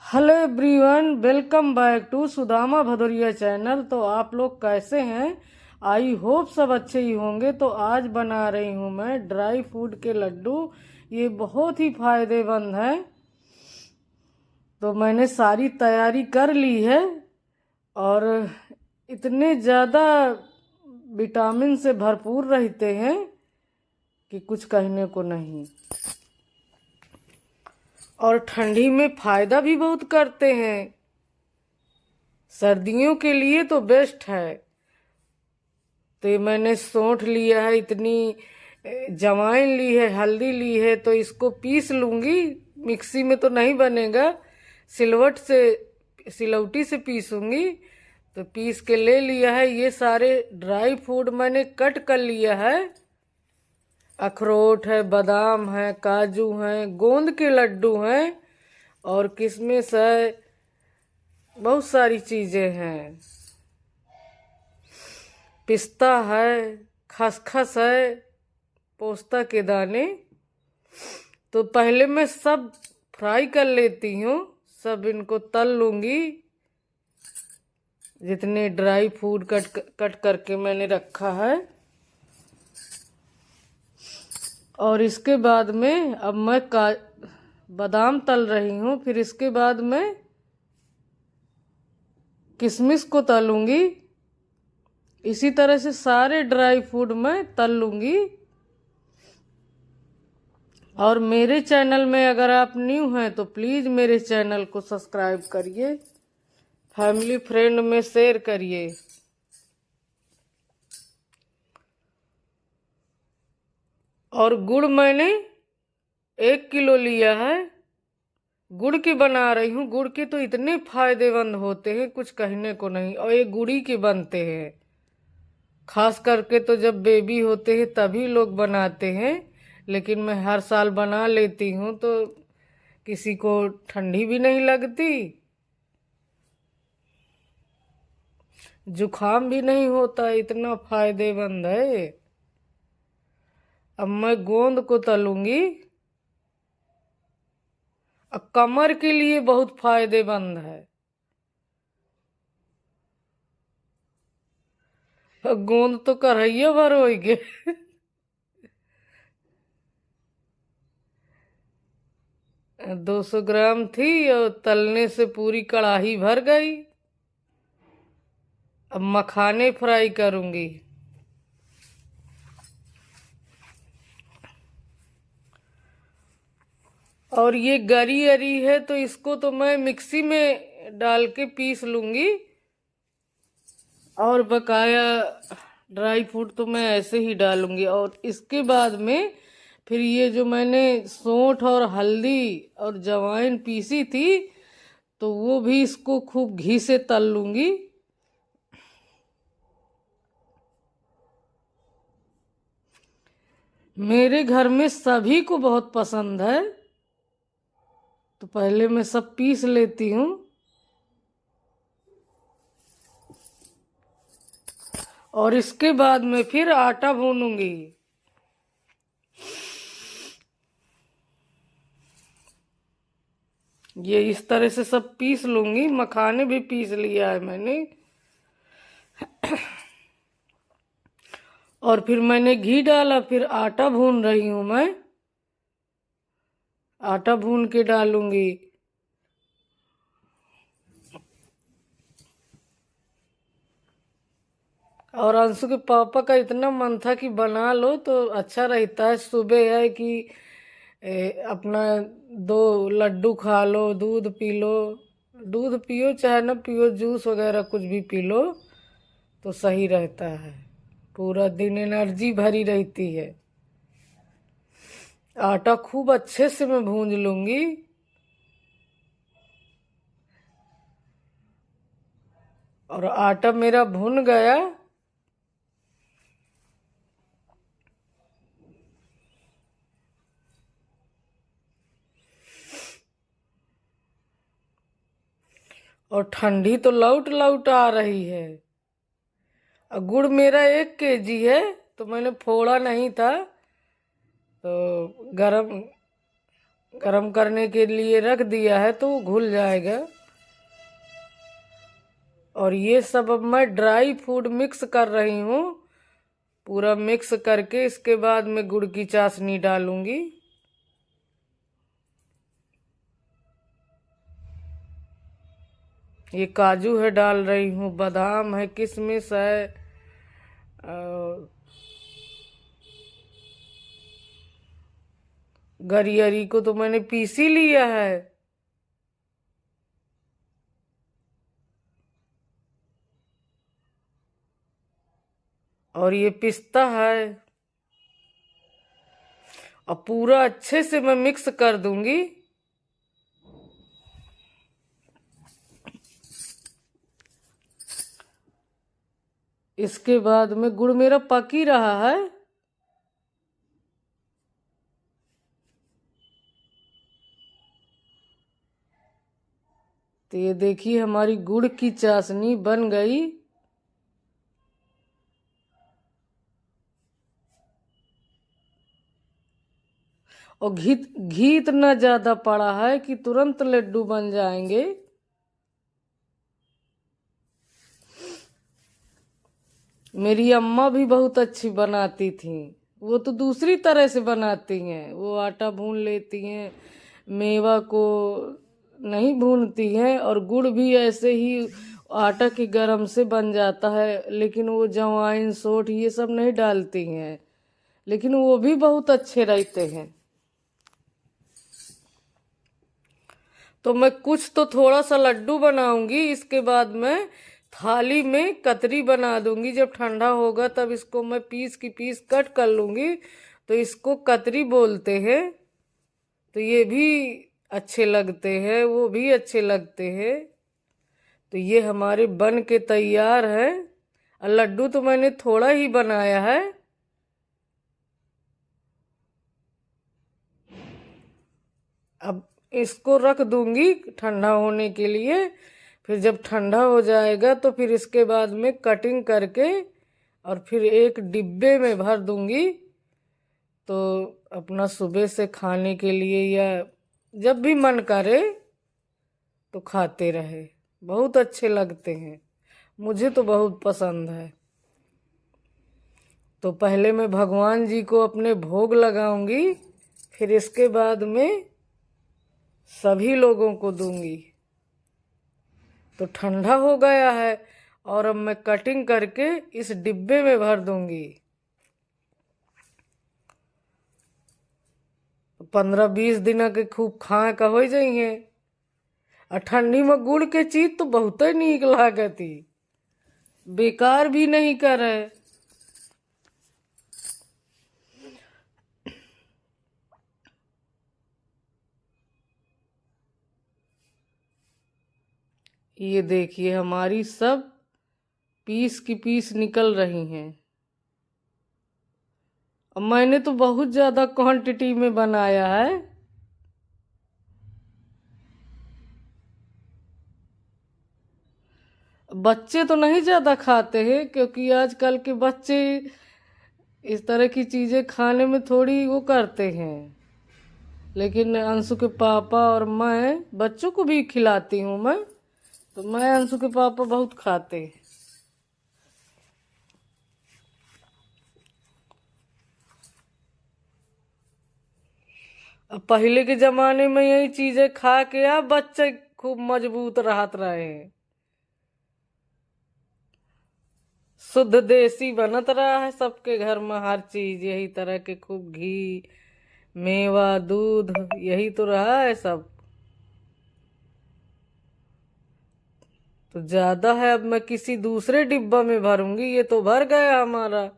Hello everyone, welcome back to Sudama Bhadauria channel. तो आप लोग कैसे हैं? आई होप सब अच्छे ही होंगे। तो आज बना रही हूँ मैं ड्राई फ्रूट के लड्डू। ये बहुत ही फायदेमंद है। तो मैंने सारी तैयारी कर ली है और इतने ज़्यादा विटामिन से भरपूर रहते हैं कि कुछ कहने को नहीं। और ठंडी में फायदा भी बहुत करते हैं। सर्दियों के लिए तो बेस्ट है। तो ये मैंने सौंठ लिया है, इतनी जवाइन ली है, हल्दी ली है। तो इसको पीस लूंगी। मिक्सी में तो नहीं बनेगा, सिलौटी से पीसूंगी। तो पीस के ले लिया है। ये सारे ड्राई फ्रूट मैंने कट कर लिया है। अखरोट है, बादाम है, काजू है, गोंद के लड्डू हैं और किशमिश है। बहुत सारी चीजें हैं। पिस्ता है, खसखस है, पोस्ता के दाने। तो पहले मैं सब फ्राई कर लेती हूँ। सब इनको तल लूंगी। जितने ड्राई फ्रूट कट करके मैंने रखा है। और इसके बाद में अब मैं बादाम तल रही हूँ। फिर इसके बाद मैं किशमिश को तलूंगी। इसी तरह से सारे ड्राई फ्रूट मैं तल लूंगी। और मेरे चैनल में अगर आप न्यू हैं तो प्लीज़ मेरे चैनल को सब्सक्राइब करिए, फैमिली फ्रेंड में शेयर करिए। और गुड़ मैंने 1 किलो लिया है। गुड़ के बना रही हूँ। गुड़ के तो इतने फायदेमंद होते हैं, कुछ कहने को नहीं। और ये गुड़ी के बनते हैं। खास करके तो जब बेबी होते हैं तभी लोग बनाते हैं, लेकिन मैं हर साल बना लेती हूँ। तो किसी को ठंडी भी नहीं लगती, जुखाम भी नहीं होता। इतना फायदेमंद है। अब मैं गोंद को तलूंगी। अब कमर के लिए बहुत फायदेमंद है। गोंद तो कढ़ाइया भर होगे। 200 ग्राम थी और तलने से पूरी कढ़ाई भर गई। अब मखाने फ्राई करूंगी। और ये गरी अरी है तो इसको तो मैं मिक्सी में डाल के पीस लूंगी। और बकाया ड्राई फ्रूट तो मैं ऐसे ही डालूंगी। और इसके बाद में फिर ये जो मैंने सौंठ और हल्दी और जवाइन पीसी थी तो वो भी इसको खूब घी से तल लूंगी। मेरे घर में सभी को बहुत पसंद है। तो पहले मैं सब पीस लेती हूँ। और इसके बाद में फिर आटा भूनूंगी। ये इस तरह से सब पीस लूंगी। मखाने भी पीस लिया है मैंने। और फिर मैंने घी डाला। फिर आटा भून रही हूं मैं। आटा भून के डालूंगी। और अंशु के पापा का इतना मन था कि बना लो तो अच्छा रहता है। सुबह है कि अपना 2 लड्डू खा लो, दूध पी लो। दूध पियो चाहे न पियो, जूस वगैरह कुछ भी पी लो तो सही रहता है। पूरा दिन एनर्जी भरी रहती है। आटा खूब अच्छे से मैं भूंज लूंगी। और आटा मेरा भुन गया। और ठंडी तो लौट लौट आ रही है। और गुड़ मेरा 1 kg है तो मैंने फोड़ा नहीं था। तो गरम गरम करने के लिए रख दिया है तो घुल जाएगा। और ये सब अब मैं ड्राई फ्रूट मिक्स कर रही हूँ। पूरा मिक्स करके इसके बाद मैं गुड़ की चाशनी डालूंगी। ये काजू है डाल रही हूँ, बादाम है, किशमिश है, और गरी को तो मैंने पीस ही लिया है। और ये पिस्ता है। और पूरा अच्छे से मैं मिक्स कर दूंगी। इसके बाद में गुड़ मेरा पक ही रहा है। तो ये देखिए हमारी गुड़ की चाशनी बन गई। और घी इतना ज्यादा पड़ा है कि तुरंत लड्डू बन जाएंगे। मेरी अम्मा भी बहुत अच्छी बनाती थी। वो तो दूसरी तरह से बनाती हैं। वो आटा भून लेती हैं, मेवा को नहीं भूनती हैं, और गुड़ भी ऐसे ही आटा के गरम से बन जाता है। लेकिन वो जवाइन सोंठ ये सब नहीं डालती हैं, लेकिन वो भी बहुत अच्छे रहते हैं। तो मैं कुछ तो थोड़ा सा लड्डू बनाऊंगी, इसके बाद मैं थाली में कतरी बना दूंगी। जब ठंडा होगा तब इसको मैं पीस की पीस कट कर लूंगी। तो इसको कतरी बोलते हैं। तो ये भी अच्छे लगते हैं, वो भी अच्छे लगते हैं। तो ये हमारे बन के तैयार है। और लड्डू तो मैंने थोड़ा ही बनाया है। अब इसको रख दूंगी ठंडा होने के लिए। फिर जब ठंडा हो जाएगा तो फिर इसके बाद में कटिंग करके और फिर एक डिब्बे में भर दूंगी। तो अपना सुबह से खाने के लिए या जब भी मन करे तो खाते रहे। बहुत अच्छे लगते हैं, मुझे तो बहुत पसंद है। तो पहले मैं भगवान जी को अपने भोग लगाऊंगी, फिर इसके बाद में सभी लोगों को दूंगी। तो ठंडा हो गया है और अब मैं कटिंग करके इस डिब्बे में भर दूंगी। 15-20 दिन के खूब खा का हो जाइए। और ठंडी में गुड़ के चीज तो बहुत ही नीक लागती, बेकार भी नहीं करे। ये देखिए हमारी सब पीस की पीस निकल रही हैं। अब मैंने तो बहुत ज्यादा क्वांटिटी में बनाया है। बच्चे तो नहीं ज्यादा खाते हैं, क्योंकि आजकल के बच्चे इस तरह की चीजें खाने में थोड़ी वो करते हैं। लेकिन अंशु के पापा और मैं बच्चों को भी खिलाती हूँ मैं। तो मैं अंशु के पापा बहुत खाते हैं। अब पहले के जमाने में यही चीजें खा के अब बच्चे खूब मजबूत रहत रहे हैं। शुद्ध देसी बनत रहा है सबके घर में, हर चीज यही तरह के, खूब घी, मेवा, दूध, यही तो रहा है सब। तो ज्यादा है, अब मैं किसी दूसरे डिब्बा में भरूंगी। ये तो भर गया हमारा।